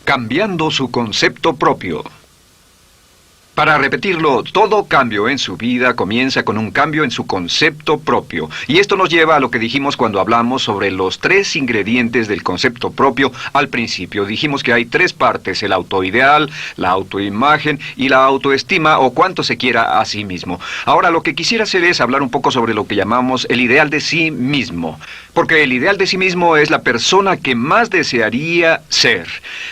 Cambiando su concepto propio. Para repetirlo, todo cambio en su vida comienza con un cambio en su concepto propio. Y esto nos lleva a lo que dijimos cuando hablamos sobre los 3 ingredientes del concepto propio al principio. Dijimos que hay 3 partes: el autoideal, la autoimagen y la autoestima, o cuánto se quiera a sí mismo. Ahora, lo que quisiera hacer es hablar un poco sobre lo que llamamos el ideal de sí mismo. Porque el ideal de sí mismo es la persona que más desearía ser.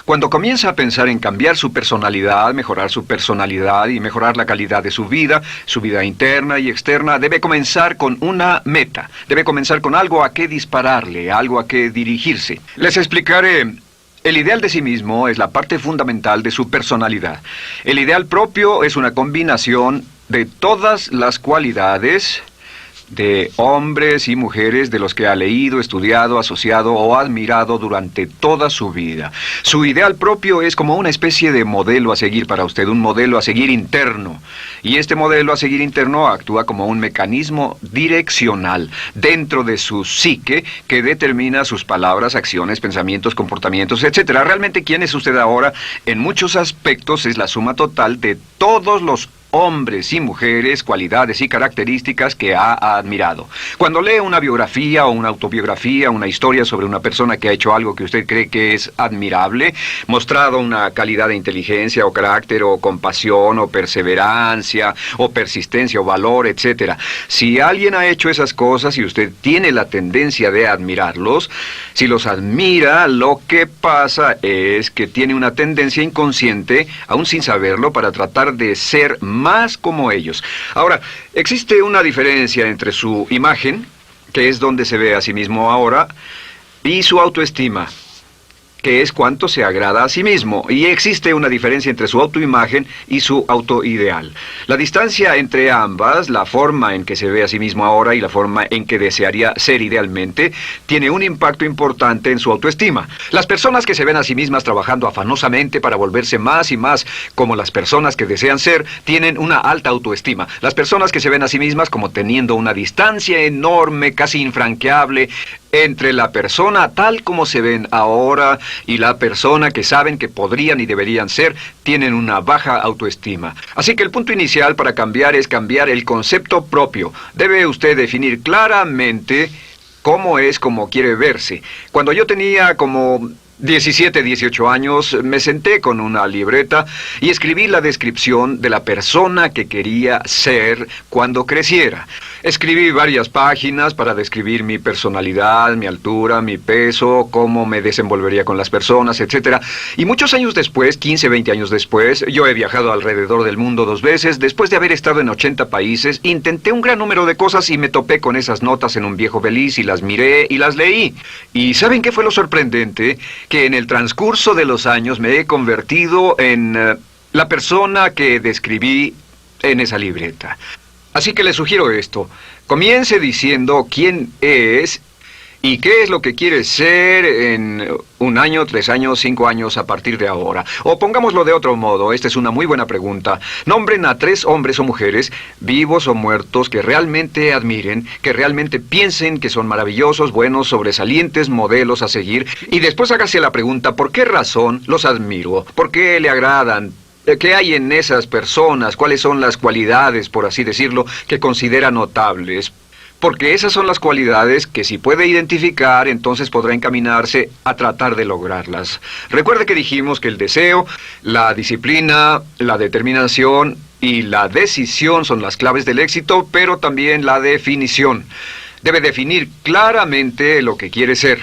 Cuando comienza a pensar en cambiar su personalidad, mejorar su personalidad y mejorar la calidad de su vida interna y externa, debe comenzar con una meta. Debe comenzar con algo a qué dispararle, algo a qué dirigirse. Les explicaré. El ideal de sí mismo es la parte fundamental de su personalidad. El ideal propio es una combinación de todas las cualidades de hombres y mujeres de los que ha leído, estudiado, asociado o admirado durante toda su vida. Su ideal propio es como una especie de modelo a seguir para usted, un modelo a seguir interno. Y este modelo a seguir interno actúa como un mecanismo direccional dentro de su psique que determina sus palabras, acciones, pensamientos, comportamientos, etc. Realmente, ¿quién es usted ahora? En muchos aspectos es la suma total de todos los hombres y mujeres, cualidades y características que ha admirado. Cuando lee una biografía o una autobiografía, una historia sobre una persona que ha hecho algo que usted cree que es admirable, mostrado una calidad de inteligencia o carácter o compasión o perseverancia o persistencia o valor, etc. Si alguien ha hecho esas cosas y usted tiene la tendencia de admirarlos, si los admira, lo que pasa es que tiene una tendencia inconsciente, aún sin saberlo, para tratar de ser más como ellos. Ahora, existe una diferencia entre su imagen, que es donde se ve a sí mismo ahora, y su autoestima, que es cuánto se agrada a sí mismo. Y existe una diferencia entre su autoimagen y su autoideal. La distancia entre ambas, la forma en que se ve a sí mismo ahora y la forma en que desearía ser idealmente, tiene un impacto importante en su autoestima. Las personas que se ven a sí mismas trabajando afanosamente para volverse más y más como las personas que desean ser, tienen una alta autoestima. Las personas que se ven a sí mismas como teniendo una distancia enorme, casi infranqueable, entre la persona tal como se ven ahora y la persona que saben que podrían y deberían ser, tienen una baja autoestima. Así que el punto inicial para cambiar es cambiar el concepto propio. Debe usted definir claramente cómo es como quiere verse. Cuando yo tenía como 17, 18 años, me senté con una libreta y escribí la descripción de la persona que quería ser cuando creciera. Escribí varias páginas para describir mi personalidad, mi altura, mi peso, cómo me desenvolvería con las personas, etc. Y muchos años después, 15, 20 años después, yo he viajado alrededor del mundo 2 veces. Después de haber estado en 80 países, intenté un gran número de cosas y me topé con esas notas en un viejo beliz y las miré y las leí. ¿Y saben qué fue lo sorprendente? Que en el transcurso de los años me he convertido en la persona que describí en esa libreta. Así que le sugiero esto: comience diciendo quién es y qué es lo que quiere ser en 1 año, 3 años, 5 años a partir de ahora. O pongámoslo de otro modo, esta es una muy buena pregunta. Nombren a 3 hombres o mujeres, vivos o muertos, que realmente admiren, que realmente piensen que son maravillosos, buenos, sobresalientes, modelos a seguir. Y después hágase la pregunta: ¿por qué razón los admiro? ¿Por qué le agradan? ¿Qué hay en esas personas? ¿Cuáles son las cualidades, por así decirlo, que considera notables? Porque esas son las cualidades que, si puede identificar, entonces podrá encaminarse a tratar de lograrlas. Recuerde que dijimos que el deseo, la disciplina, la determinación y la decisión son las claves del éxito, pero también la definición. Debe definir claramente lo que quiere ser.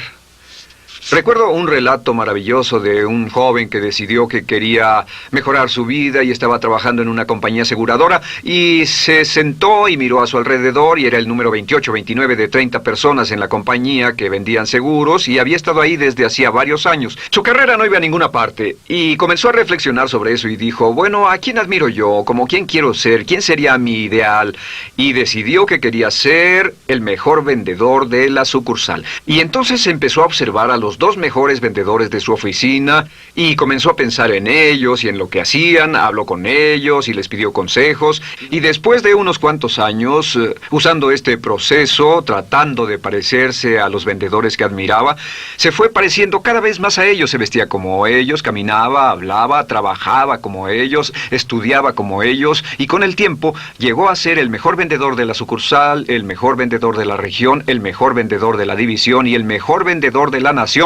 Recuerdo un relato maravilloso de un joven que decidió que quería mejorar su vida y estaba trabajando en una compañía aseguradora y se sentó y miró a su alrededor y era el número 28, 29 de 30 personas en la compañía que vendían seguros y había estado ahí desde hacía varios años. Su carrera no iba a ninguna parte y comenzó a reflexionar sobre eso y dijo: bueno, ¿a quién admiro yo? ¿Como quién quiero ser? ¿Quién sería mi ideal? Y decidió que quería ser el mejor vendedor de la sucursal. Y entonces empezó a observar a los los dos mejores vendedores de su oficina y comenzó a pensar en ellos y en lo que hacían, habló con ellos y les pidió consejos. Y después de unos cuantos años, usando este proceso, tratando de parecerse a los vendedores que admiraba, se fue pareciendo cada vez más a ellos. Se vestía como ellos, caminaba, hablaba, trabajaba como ellos, estudiaba como ellos, y con el tiempo llegó a ser el mejor vendedor de la sucursal, el mejor vendedor de la región, el mejor vendedor de la división y el mejor vendedor de la nación,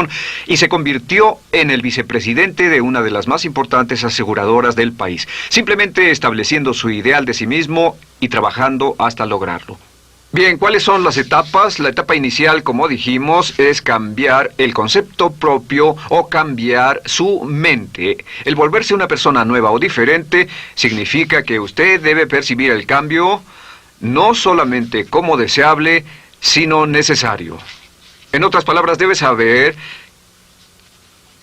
y se convirtió en el vicepresidente de una de las más importantes aseguradoras del país, simplemente estableciendo su ideal de sí mismo y trabajando hasta lograrlo. Bien, ¿cuáles son las etapas? La etapa inicial, como dijimos, es cambiar el concepto propio o cambiar su mente. El volverse una persona nueva o diferente significa que usted debe percibir el cambio no solamente como deseable, sino necesario. En otras palabras, debe saber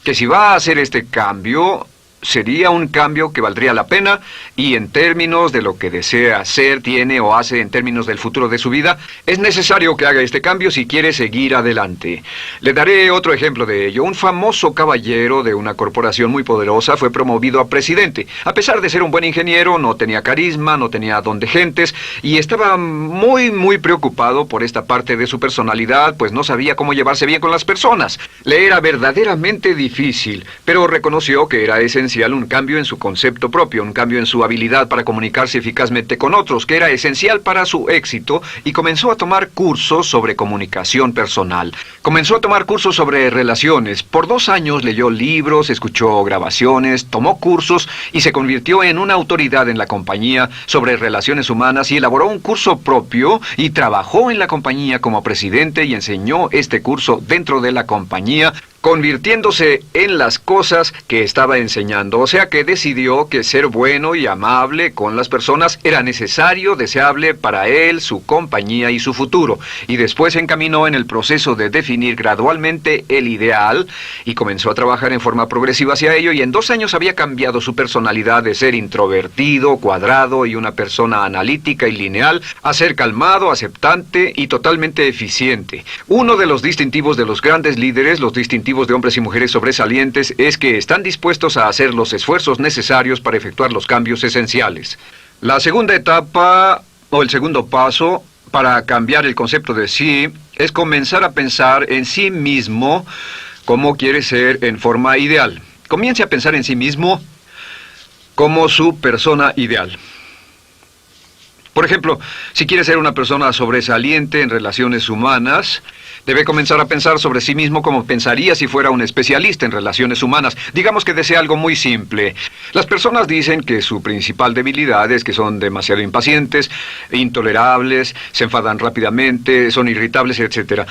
que si va a hacer este cambio, sería un cambio que valdría la pena, y en términos de lo que desea hacer, tiene o hace en términos del futuro de su vida, es necesario que haga este cambio si quiere seguir adelante. Le daré otro ejemplo de ello. Un famoso caballero de una corporación muy poderosa fue promovido a presidente. A pesar de ser un buen ingeniero, no tenía carisma, no tenía don de gentes, y estaba muy preocupado por esta parte de su personalidad, pues no sabía cómo llevarse bien con las personas. Le era verdaderamente difícil, pero reconoció que era esencial un cambio en su concepto propio, un cambio en su habilidad para comunicarse eficazmente con otros, que era esencial para su éxito, y comenzó a tomar cursos sobre comunicación personal. Comenzó a tomar cursos sobre relaciones. Por 2 años leyó libros, escuchó grabaciones, tomó cursos y se convirtió en una autoridad en la compañía sobre relaciones humanas, y elaboró un curso propio y trabajó en la compañía como presidente y enseñó este curso dentro de la compañía, convirtiéndose en las cosas que estaba enseñando. O sea que decidió que ser bueno y amable con las personas era necesario, deseable para él, su compañía y su futuro. Y después se encaminó en el proceso de definir gradualmente el ideal y comenzó a trabajar en forma progresiva hacia ello, y en 2 años había cambiado su personalidad de ser introvertido, cuadrado y una persona analítica y lineal a ser calmado, aceptante y totalmente eficiente. Uno de los distintivos de los grandes líderes, los distintivos de hombres y mujeres sobresalientes, es que están dispuestos a hacer los esfuerzos necesarios para efectuar los cambios esenciales. La segunda etapa, o el segundo paso, para cambiar el concepto de sí, es comenzar a pensar en sí mismo como quiere ser en forma ideal. Comience a pensar en sí mismo como su persona ideal. Por ejemplo, si quiere ser una persona sobresaliente en relaciones humanas, debe comenzar a pensar sobre sí mismo como pensaría si fuera un especialista en relaciones humanas. Digamos que desea algo muy simple. Las personas dicen que su principal debilidad es que son demasiado impacientes, intolerables, se enfadan rápidamente, son irritables, etc.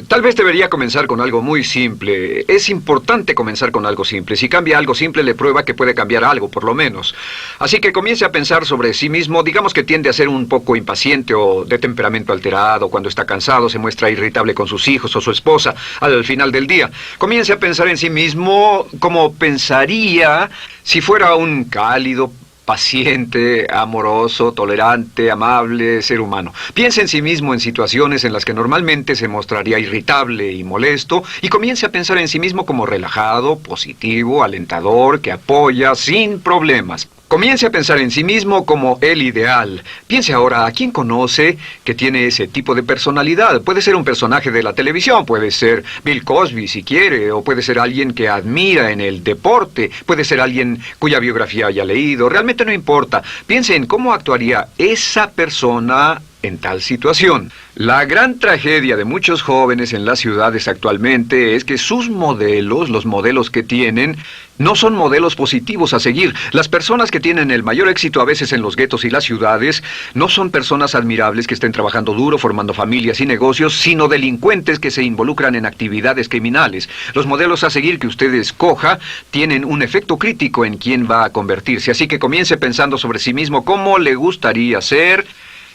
Tal vez debería comenzar con algo muy simple. Es importante comenzar con algo simple. Si cambia algo simple, le prueba que puede cambiar algo, por lo menos. Así que comience a pensar sobre sí mismo. Digamos que tiende a ser un poco impaciente o de temperamento alterado. Cuando está cansado, se muestra irritable con sus hijos o su esposa al final del día. Comience a pensar en sí mismo como pensaría si fuera un cálido, paciente, amoroso, tolerante, amable ser humano. Piense en sí mismo en situaciones en las que normalmente se mostraría irritable y molesto, y comience a pensar en sí mismo como relajado, positivo, alentador, que apoya sin problemas. Comience a pensar en sí mismo como el ideal. Piense ahora a quién conoce que tiene ese tipo de personalidad. Puede ser un personaje de la televisión, puede ser Bill Cosby si quiere, o puede ser alguien que admira en el deporte, puede ser alguien cuya biografía haya leído. Realmente no importa. Piense en cómo actuaría esa persona en tal situación. La gran tragedia de muchos jóvenes en las ciudades actualmente es que sus modelos, los modelos que tienen, no son modelos positivos a seguir. Las personas que tienen el mayor éxito a veces en los guetos y las ciudades no son personas admirables que estén trabajando duro, formando familias y negocios, sino delincuentes que se involucran en actividades criminales. Los modelos a seguir que usted escoja tienen un efecto crítico en quién va a convertirse. Así que comience pensando sobre sí mismo cómo le gustaría ser.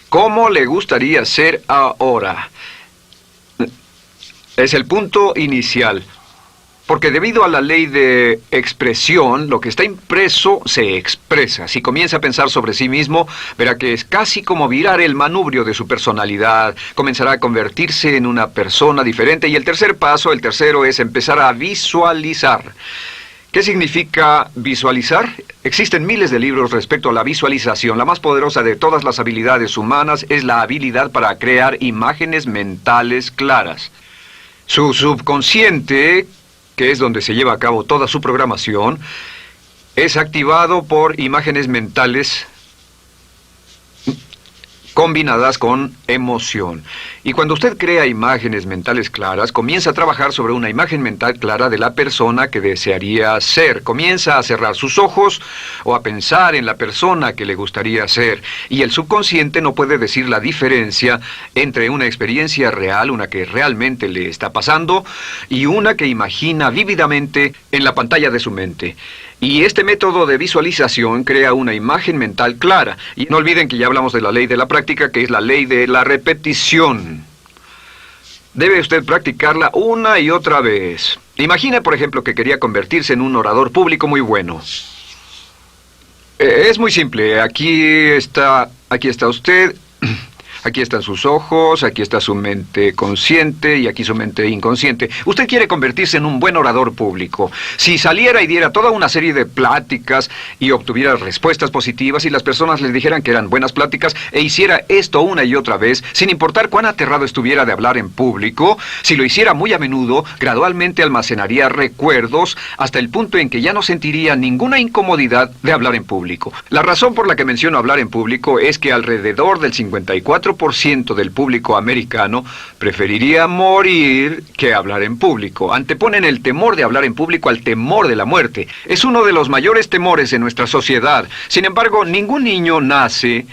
¿Cómo le gustaría ser ahora? Es el punto inicial. Porque debido a la ley de expresión, lo que está impreso se expresa. Si comienza a pensar sobre sí mismo, verá que es casi como virar el manubrio de su personalidad. Comenzará a convertirse en una persona diferente. Y el tercer paso, el tercero, es empezar a visualizar. ¿Qué significa visualizar? Existen miles de libros respecto a la visualización. La más poderosa de todas las habilidades humanas es la habilidad para crear imágenes mentales claras. Su subconsciente, que es donde se lleva a cabo toda su programación, es activado por imágenes mentales combinadas con emoción. Y cuando usted crea imágenes mentales claras, comienza a trabajar sobre una imagen mental clara de la persona que desearía ser. Comienza a cerrar sus ojos o a pensar en la persona que le gustaría ser. Y el subconsciente no puede decir la diferencia entre una experiencia real, una que realmente le está pasando, y una que imagina vívidamente en la pantalla de su mente. Y este método de visualización crea una imagen mental clara. Y no olviden que ya hablamos de la ley de la práctica, que es la ley de la repetición. Debe usted practicarla una y otra vez. Imagine, por ejemplo, que quería convertirse en un orador público muy bueno. Es muy simple. Aquí está usted. Aquí están sus ojos, aquí está su mente consciente y aquí su mente inconsciente. Usted quiere convertirse en un buen orador público. Si saliera y diera toda una serie de pláticas y obtuviera respuestas positivas y las personas le dijeran que eran buenas pláticas e hiciera esto una y otra vez, sin importar cuán aterrado estuviera de hablar en público, si lo hiciera muy a menudo, gradualmente almacenaría recuerdos hasta el punto en que ya no sentiría ninguna incomodidad de hablar en público. La razón por la que menciono hablar en público es que alrededor del 54% del público americano preferiría morir que hablar en público. Anteponen el temor de hablar en público al temor de la muerte. Es uno de los mayores temores en nuestra sociedad. Sin embargo, ningún niño nace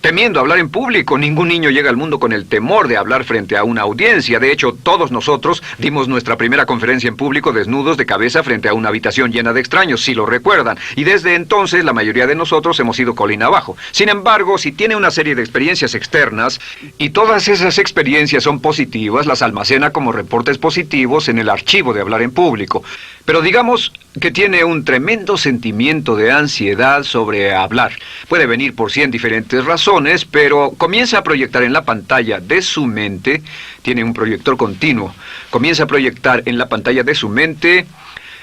temiendo hablar en público. Ningún niño llega al mundo con el temor de hablar frente a una audiencia. De hecho, todos nosotros dimos nuestra primera conferencia en público desnudos de cabeza frente a una habitación llena de extraños, si lo recuerdan. Y desde entonces, la mayoría de nosotros hemos ido colina abajo. Sin embargo, si tiene una serie de experiencias externas, y todas esas experiencias son positivas, las almacena como reportes positivos en el archivo de hablar en público. Pero digamos que tiene un tremendo sentimiento de ansiedad sobre hablar. Puede venir por 100 diferentes razones, pero comienza a proyectar en la pantalla de su mente, tiene un proyector continuo, comienza a proyectar en la pantalla de su mente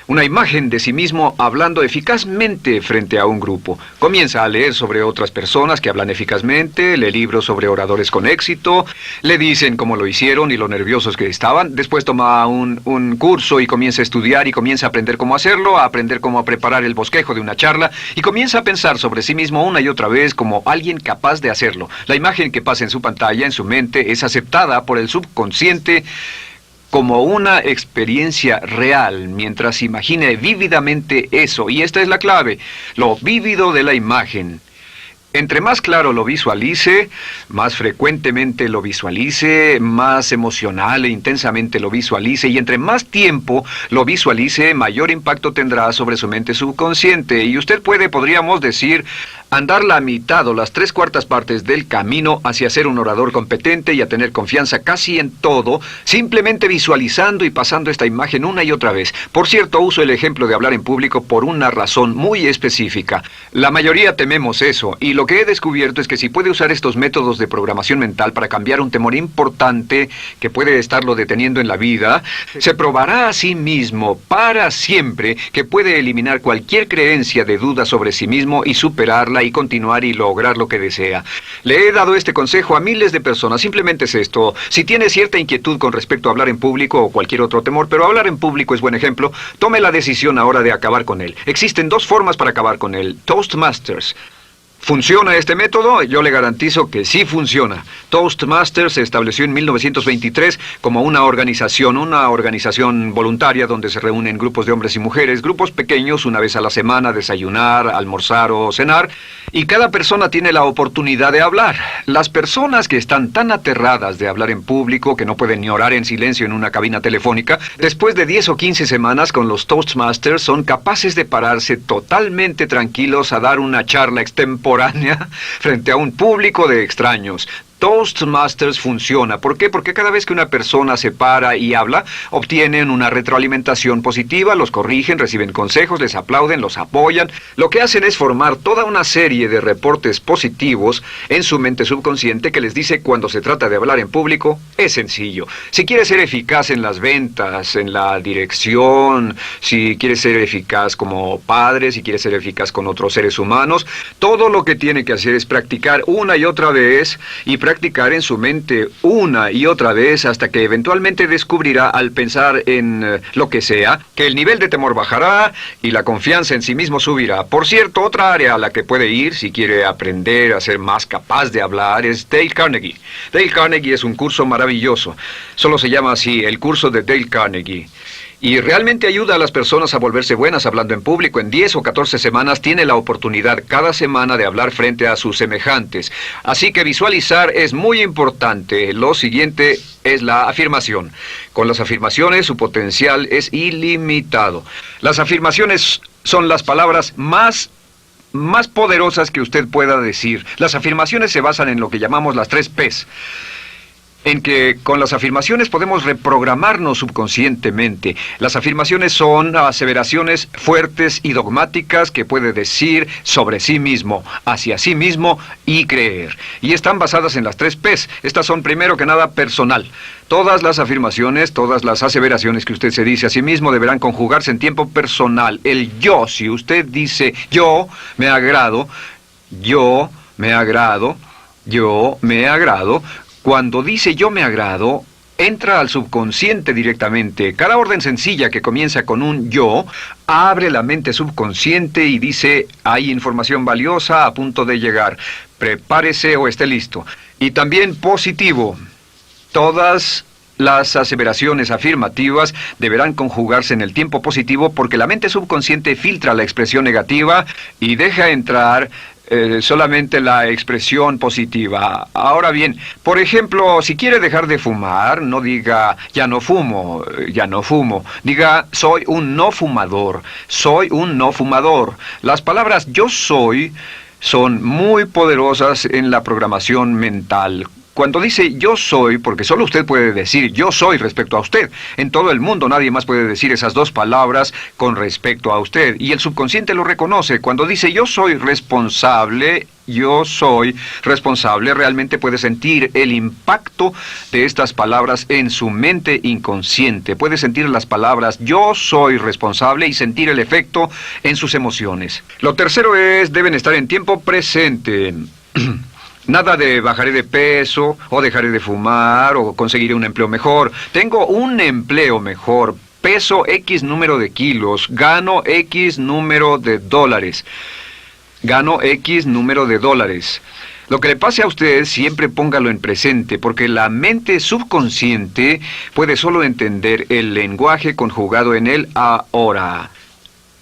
una imagen de sí mismo hablando eficazmente frente a un grupo. Comienza a leer sobre otras personas que hablan eficazmente, lee libros sobre oradores con éxito, le dicen cómo lo hicieron y lo nerviosos que estaban. Después toma un curso y comienza a estudiar y comienza a aprender cómo hacerlo, a aprender cómo preparar el bosquejo de una charla y comienza a pensar sobre sí mismo una y otra vez como alguien capaz de hacerlo. La imagen que pasa en su pantalla, en su mente, es aceptada por el subconsciente como una experiencia real, mientras imagine vívidamente eso. Y esta es la clave, lo vívido de la imagen. Entre más claro lo visualice, más frecuentemente lo visualice, más emocional e intensamente lo visualice, y entre más tiempo lo visualice, mayor impacto tendrá sobre su mente subconsciente. Y usted podríamos decir, andar la mitad o las 3/4 partes del camino hacia ser un orador competente y a tener confianza casi en todo, simplemente visualizando y pasando esta imagen una y otra vez. Por cierto, uso el ejemplo de hablar en público por una razón muy específica. La mayoría tememos eso, y lo que he descubierto es que si puede usar estos métodos de programación mental para cambiar un temor importante que puede estarlo deteniendo en la vida, se probará a sí mismo para siempre que puede eliminar cualquier creencia de duda sobre sí mismo y superarla y continuar y lograr lo que desea. Le he dado este consejo a miles de personas. Simplemente es esto: si tiene cierta inquietud con respecto a hablar en público o cualquier otro temor, pero hablar en público es buen ejemplo, tome la decisión ahora de acabar con él. Existen 2 formas para acabar con él. Toastmasters. ¿Funciona este método? Yo le garantizo que sí funciona. Toastmasters se estableció en 1923 como una organización voluntaria donde se reúnen grupos de hombres y mujeres, grupos pequeños, una vez a la semana, a desayunar, almorzar o cenar, y cada persona tiene la oportunidad de hablar. Las personas que están tan aterradas de hablar en público que no pueden ni orar en silencio en una cabina telefónica, después de 10 o 15 semanas con los Toastmasters son capaces de pararse totalmente tranquilos a dar una charla extemporánea frente a un público de extraños. Toastmasters funciona. ¿Por qué? Porque cada vez que una persona se para y habla, obtienen una retroalimentación positiva, los corrigen, reciben consejos, les aplauden, los apoyan. Lo que hacen es formar toda una serie de reportes positivos en su mente subconsciente que les dice cuando se trata de hablar en público, es sencillo. Si quieres ser eficaz en las ventas, en la dirección, si quieres ser eficaz como padre, si quieres ser eficaz con otros seres humanos, todo lo que tiene que hacer es practicar una y otra vez y practicar en su mente una y otra vez hasta que eventualmente descubrirá al pensar en lo que sea, que el nivel de temor bajará y la confianza en sí mismo subirá. Por cierto, otra área a la que puede ir si quiere aprender a ser más capaz de hablar es Dale Carnegie. Dale Carnegie es un curso maravilloso. Solo se llama así, el curso de Dale Carnegie. Y realmente ayuda a las personas a volverse buenas hablando en público. En 10 o 14 semanas tiene la oportunidad cada semana de hablar frente a sus semejantes. Así que visualizar es muy importante. Lo siguiente es la afirmación. Con las afirmaciones su potencial es ilimitado. Las afirmaciones son las palabras más poderosas que usted pueda decir. Las afirmaciones se basan en lo que llamamos las 3 Ps. En que con las afirmaciones podemos reprogramarnos subconscientemente. Las afirmaciones son aseveraciones fuertes y dogmáticas que puede decir sobre sí mismo, hacia sí mismo y creer. Y están basadas en las 3 Ps. Estas son primero que nada personal. Todas las afirmaciones, todas las aseveraciones que usted se dice a sí mismo deberán conjugarse en tiempo personal. El yo, si usted dice yo me agrado, yo me agrado, yo me agrado. Cuando dice yo me agrado, entra al subconsciente directamente. Cada orden sencilla que comienza con un yo, abre la mente subconsciente y dice, hay información valiosa a punto de llegar. Prepárese o esté listo. Y también positivo. Todas las aseveraciones afirmativas deberán conjugarse en el tiempo positivo porque la mente subconsciente filtra la expresión negativa y deja entrar solamente la expresión positiva. Ahora bien, por ejemplo, si quiere dejar de fumar, no diga ya no fumo, ya no fumo. Diga soy un no fumador, soy un no fumador. Las palabras yo soy son muy poderosas en la programación mental. Cuando dice yo soy, porque solo usted puede decir yo soy respecto a usted. En todo el mundo nadie más puede decir esas 2 palabras con respecto a usted. Y el subconsciente lo reconoce. Cuando dice yo soy responsable, realmente puede sentir el impacto de estas palabras en su mente inconsciente. Puede sentir las palabras yo soy responsable y sentir el efecto en sus emociones. Lo tercero es, deben estar en tiempo presente. Nada de bajaré de peso, o dejaré de fumar, o conseguiré un empleo mejor. Tengo un empleo mejor, peso X número de kilos, gano X número de dólares. Gano X número de dólares. Lo que le pase a usted, siempre póngalo en presente, porque la mente subconsciente puede solo entender el lenguaje conjugado en el ahora.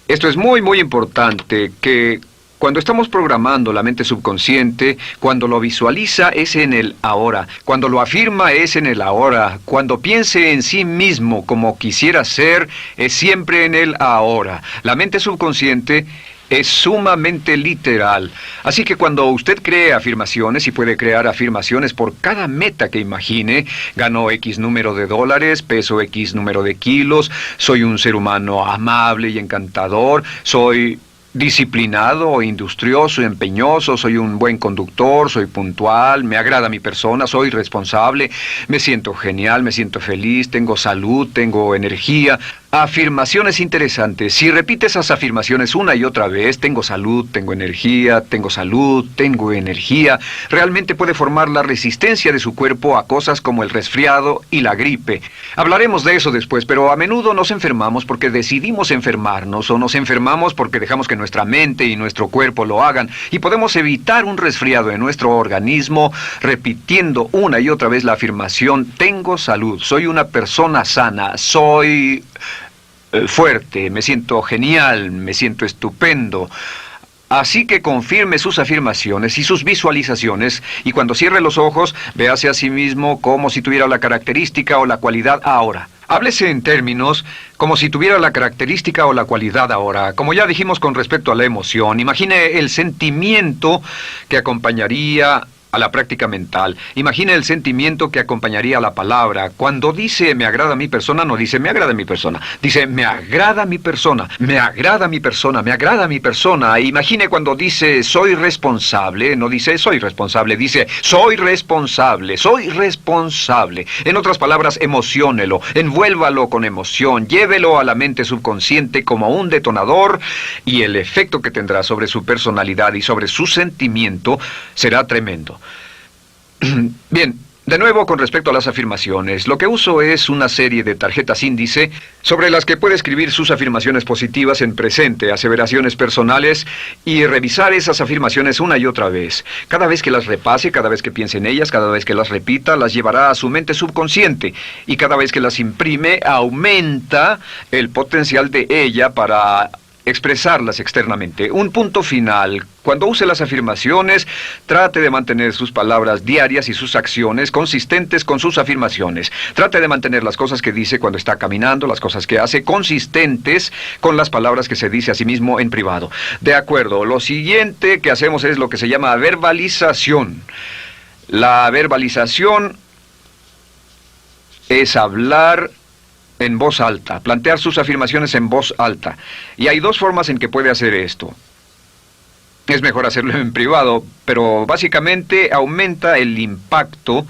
Esto es muy, muy importante, que cuando estamos programando la mente subconsciente, cuando lo visualiza es en el ahora, cuando lo afirma es en el ahora, cuando piense en sí mismo como quisiera ser, es siempre en el ahora. La mente subconsciente es sumamente literal. Así que cuando usted cree afirmaciones, y puede crear afirmaciones por cada meta que imagine, gano X número de dólares, peso X número de kilos, soy un ser humano amable y encantador, soy disciplinado, industrioso, empeñoso, soy un buen conductor, soy puntual, me agrada mi persona, soy responsable, me siento genial, me siento feliz, tengo salud, tengo energía. Afirmaciones interesantes. Si repite esas afirmaciones una y otra vez, tengo salud, tengo energía, tengo salud, tengo energía, realmente puede formar la resistencia de su cuerpo a cosas como el resfriado y la gripe. Hablaremos de eso después, pero a menudo nos enfermamos porque decidimos enfermarnos o nos enfermamos porque dejamos que nuestra mente y nuestro cuerpo lo hagan, y podemos evitar un resfriado en nuestro organismo repitiendo una y otra vez la afirmación tengo salud, soy una persona sana, soy fuerte, me siento genial, me siento estupendo. Así que confirme sus afirmaciones y sus visualizaciones, y cuando cierre los ojos, véase a sí mismo como si tuviera la característica o la cualidad ahora. Háblese en términos como si tuviera la característica o la cualidad ahora. Como ya dijimos con respecto a la emoción, imagine el sentimiento que acompañaría a la práctica mental. Imagine el sentimiento que acompañaría a la palabra. Cuando dice me agrada mi persona, no dice me agrada mi persona. Dice me agrada mi persona, me agrada mi persona, me agrada mi persona. Imagine cuando dice soy responsable, no dice soy responsable, dice soy responsable, soy responsable. En otras palabras, emociónelo, envuélvalo con emoción, llévelo a la mente subconsciente como un detonador y el efecto que tendrá sobre su personalidad y sobre su sentimiento será tremendo. Bien, de nuevo con respecto a las afirmaciones, lo que uso es una serie de tarjetas índice sobre las que puede escribir sus afirmaciones positivas en presente, aseveraciones personales y revisar esas afirmaciones una y otra vez. Cada vez que las repase, cada vez que piense en ellas, cada vez que las repita, las llevará a su mente subconsciente y cada vez que las imprime, aumenta el potencial de ella para expresarlas externamente. Un punto final. Cuando use las afirmaciones, trate de mantener sus palabras diarias y sus acciones consistentes con sus afirmaciones. Trate de mantener las cosas que dice cuando está caminando, las cosas que hace, consistentes con las palabras que se dice a sí mismo en privado. De acuerdo, lo siguiente que hacemos es lo que se llama verbalización. La verbalización es hablar en voz alta, plantear sus afirmaciones en voz alta. Y hay dos formas en que puede hacer esto. Es mejor hacerlo en privado, pero básicamente aumenta el impacto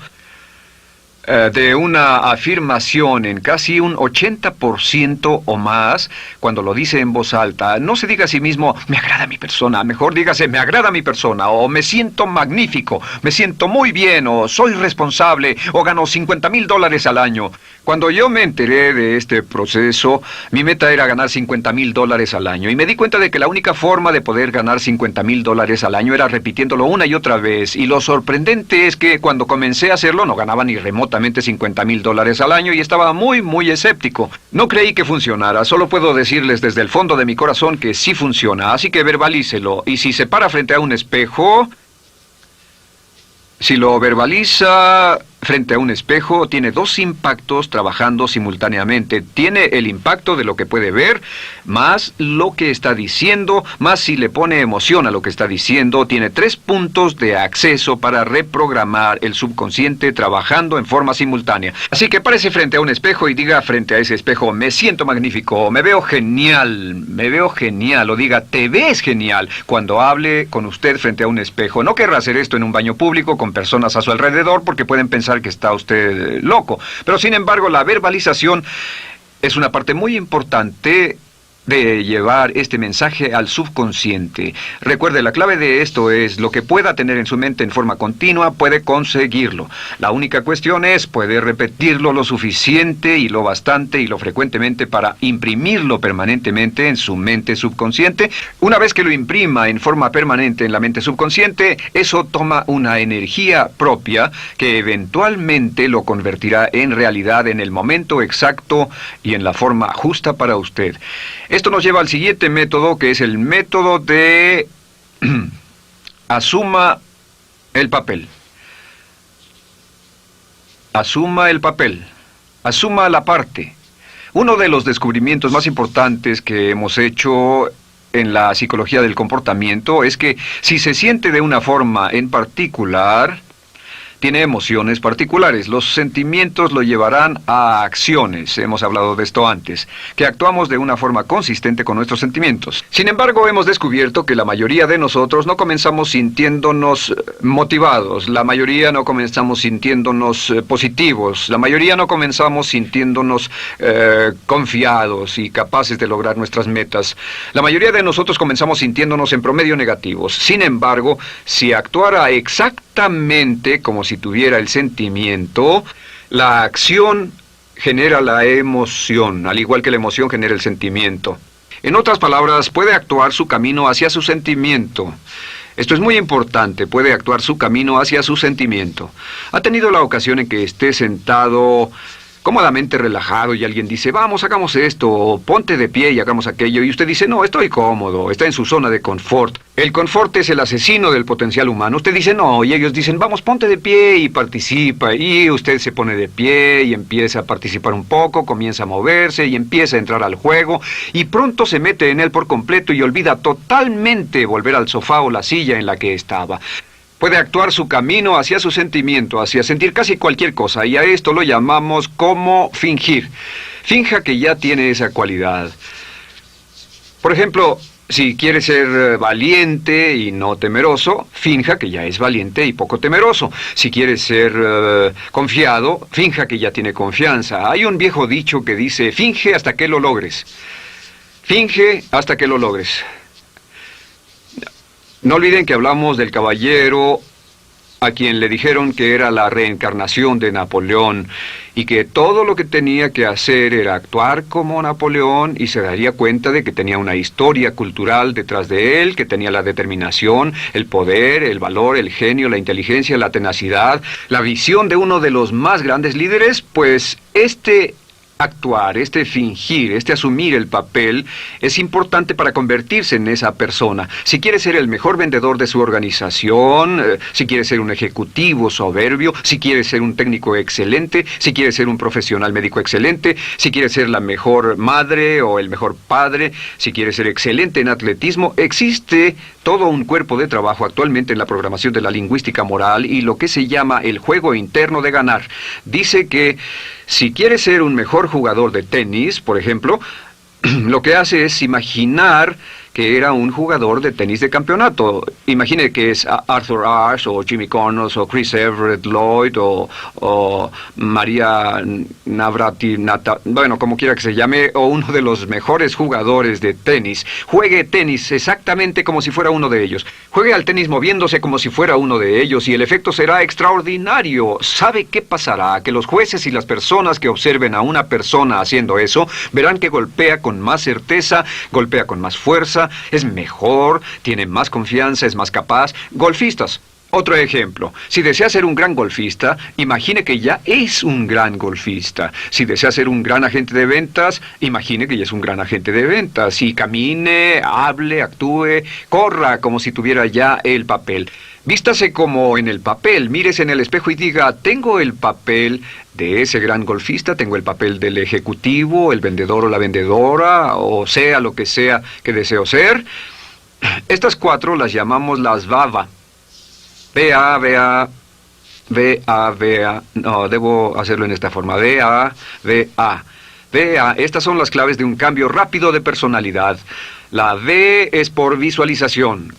de una afirmación en casi un 80% o más cuando lo dice en voz alta. No se diga a sí mismo, me agrada mi persona, mejor dígase, me agrada mi persona, o me siento magnífico, me siento muy bien, o soy responsable, o gano $50,000 al año. Cuando yo me enteré de este proceso, mi meta era ganar $50,000 al año, y me di cuenta de que la única forma de poder ganar $50,000 al año era repitiéndolo una y otra vez, y lo sorprendente es que cuando comencé a hacerlo no ganaba ni remotamente $50,000 al año y estaba muy escéptico. No creí que funcionara, solo puedo decirles desde el fondo de mi corazón que sí funciona, así que verbalícelo. Y si se para frente a un espejo, si lo verbaliza frente a un espejo, tiene dos impactos trabajando simultáneamente. Tiene el impacto de lo que puede ver, más lo que está diciendo, más si le pone emoción a lo que está diciendo. Tiene 3 puntos de acceso para reprogramar el subconsciente trabajando en forma simultánea. Así que párese frente a un espejo y diga frente a ese espejo, me siento magnífico, me veo genial, o diga, te ves genial, cuando hable con usted frente a un espejo. No querrá hacer esto en un baño público con personas a su alrededor porque pueden pensar que está usted loco. Pero sin embargo, la verbalización es una parte muy importante de llevar este mensaje al subconsciente. Recuerde, la clave de esto es lo que pueda tener en su mente en forma continua, puede conseguirlo. La única cuestión es, puede repetirlo lo suficiente y lo bastante y lo frecuentemente para imprimirlo permanentemente en su mente subconsciente. Una vez que lo imprima en forma permanente en la mente subconsciente, eso toma una energía propia que eventualmente lo convertirá en realidad en el momento exacto y en la forma justa para usted. Esto nos lleva al siguiente método, que es el método de asuma el papel. Asuma el papel. Asuma la parte. Uno de los descubrimientos más importantes que hemos hecho en la psicología del comportamiento es que si se siente de una forma en particular, tiene emociones particulares. Los sentimientos lo llevarán a acciones, hemos hablado de esto antes, que actuamos de una forma consistente con nuestros sentimientos. Sin embargo, hemos descubierto que la mayoría de nosotros no comenzamos sintiéndonos motivados, la mayoría no comenzamos sintiéndonos positivos, la mayoría no comenzamos sintiéndonos confiados y capaces de lograr nuestras metas. La mayoría de nosotros comenzamos sintiéndonos en promedio negativos. Sin embargo, si actuara exactamente como si tuviera el sentimiento, la acción genera la emoción, al igual que la emoción genera el sentimiento. En otras palabras, puede actuar su camino hacia su sentimiento. Esto es muy importante, puede actuar su camino hacia su sentimiento. ¿Ha tenido la ocasión en que esté sentado cómodamente relajado y alguien dice, vamos, hagamos esto, o ponte de pie y hagamos aquello, y usted dice, no, estoy cómodo, está en su zona de confort? El confort es el asesino del potencial humano. Usted dice, no, y ellos dicen, vamos, ponte de pie y participa, y usted se pone de pie y empieza a participar un poco, comienza a moverse y empieza a entrar al juego, y pronto se mete en él por completo y olvida totalmente volver al sofá o la silla en la que estaba. Puede actuar su camino hacia su sentimiento, hacia sentir casi cualquier cosa, y a esto lo llamamos como fingir. Finja que ya tiene esa cualidad. Por ejemplo, si quiere ser valiente y no temeroso, finja que ya es valiente y poco temeroso. Si quiere ser confiado, finja que ya tiene confianza. Hay un viejo dicho que dice, finge hasta que lo logres. Finge hasta que lo logres. No olviden que hablamos del caballero a quien le dijeron que era la reencarnación de Napoleón y que todo lo que tenía que hacer era actuar como Napoleón y se daría cuenta de que tenía una historia cultural detrás de él, que tenía la determinación, el poder, el valor, el genio, la inteligencia, la tenacidad, la visión de uno de los más grandes líderes. Pues actuar, fingir, asumir el papel es importante para convertirse en esa persona. Si quiere ser el mejor vendedor de su organización, si quiere ser un ejecutivo soberbio, si quiere ser un técnico excelente, si quiere ser un profesional médico excelente, si quiere ser la mejor madre o el mejor padre, si quiere ser excelente en atletismo, existe todo un cuerpo de trabajo actualmente en la programación de la lingüística moral y lo que se llama el juego interno de ganar. Dice que si quiere ser un mejor jugador de tenis, por ejemplo, lo que hace es imaginar que era un jugador de tenis de campeonato. Imagine que es Arthur Ashe, o Jimmy Connors, o Chris Everett Lloyd, o María bueno, como quiera que se llame, o uno de los mejores jugadores de tenis. Juegue tenis exactamente como si fuera uno de ellos. Juegue al tenis moviéndose como si fuera uno de ellos y el efecto será extraordinario. ¿Sabe qué pasará? Que los jueces y las personas que observen a una persona haciendo eso verán que golpea con más certeza, golpea con más fuerza, es mejor, tiene más confianza, es más capaz. Golfistas. Otro ejemplo. Si desea ser un gran golfista, imagine que ya es un gran golfista. Si desea ser un gran agente de ventas, imagine que ya es un gran agente de ventas. Y camine, hable, actúe, corra como si tuviera ya el papel. Vístase como en el papel, mírese en el espejo y diga, tengo el papel de ese gran golfista, tengo el papel del ejecutivo, el vendedor o la vendedora, o sea lo que sea que deseo ser. Estas 4 las llamamos las VAVA. V-A, no, debo hacerlo en esta forma, V-A. Estas son las claves de un cambio rápido de personalidad. La V es por visualización.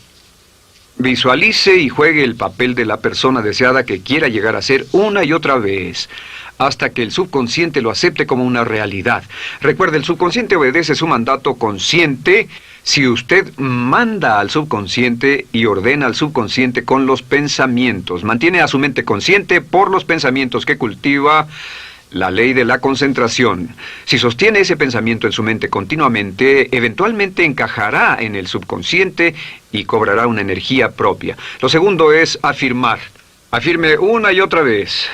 Visualice y juegue el papel de la persona deseada que quiera llegar a ser una y otra vez, hasta que el subconsciente lo acepte como una realidad. Recuerde, el subconsciente obedece su mandato consciente si usted manda al subconsciente y ordena al subconsciente con los pensamientos. Mantiene a su mente consciente por los pensamientos que cultiva. La ley de la concentración. Si sostiene ese pensamiento en su mente continuamente, eventualmente encajará en el subconsciente y cobrará una energía propia. Lo segundo es afirmar. Afirme una y otra vez.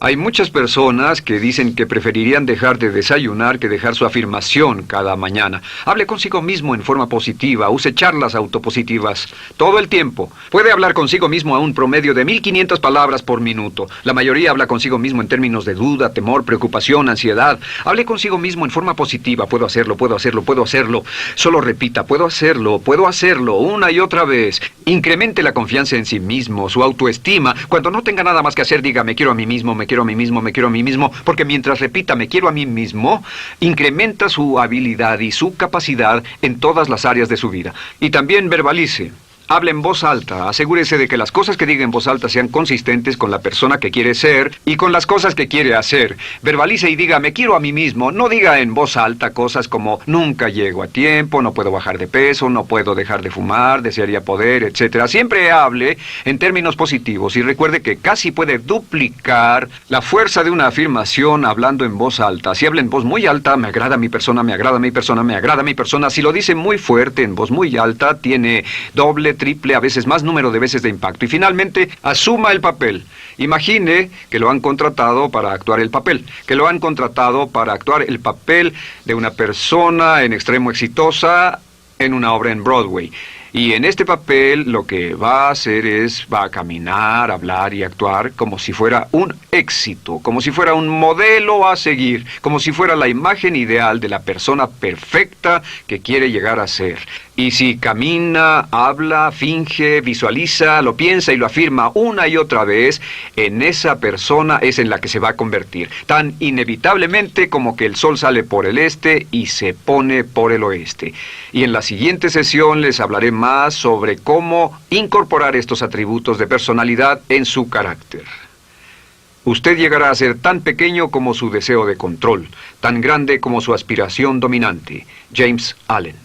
Hay muchas personas que dicen que preferirían dejar de desayunar que dejar su afirmación cada mañana. Hable consigo mismo en forma positiva, use charlas autopositivas todo el tiempo. Puede hablar consigo mismo a un promedio de 1500 palabras por minuto. La mayoría habla consigo mismo en términos de duda, temor, preocupación, ansiedad. Hable consigo mismo en forma positiva. Puedo hacerlo, puedo hacerlo, puedo hacerlo. Solo repita, puedo hacerlo, una y otra vez. Incremente la confianza en sí mismo, su autoestima. Cuando no tenga nada más que hacer, diga, me quiero a mí mismo, me quiero a mí mismo, me quiero a mí mismo, porque mientras repita, me quiero a mí mismo, incrementa su habilidad y su capacidad en todas las áreas de su vida. Y también verbalice. Hable en voz alta, asegúrese de que las cosas que diga en voz alta sean consistentes con la persona que quiere ser y con las cosas que quiere hacer. Verbalice y diga, me quiero a mí mismo. No diga en voz alta cosas como, nunca llego a tiempo, no puedo bajar de peso, no puedo dejar de fumar, desearía poder, etc. Siempre hable en términos positivos y recuerde que casi puede duplicar la fuerza de una afirmación hablando en voz alta. Si habla en voz muy alta, me agrada mi persona, me agrada mi persona, me agrada mi persona. Si lo dice muy fuerte, en voz muy alta, tiene doble, triple, a veces más número de veces de impacto. Y finalmente, asuma el papel. Imagine que lo han contratado para actuar el papel, que lo han contratado para actuar el papel de una persona en extremo exitosa en una obra en Broadway. Y en este papel lo que va a hacer es, va a caminar, hablar y actuar como si fuera un éxito, como si fuera un modelo a seguir, como si fuera la imagen ideal de la persona perfecta que quiere llegar a ser. Y si camina, habla, finge, visualiza, lo piensa y lo afirma una y otra vez, en esa persona es en la que se va a convertir, tan inevitablemente como que el sol sale por el este y se pone por el oeste. Y en la siguiente sesión les hablaré más sobre cómo incorporar estos atributos de personalidad en su carácter. Usted llegará a ser tan pequeño como su deseo de control, tan grande como su aspiración dominante. James Allen.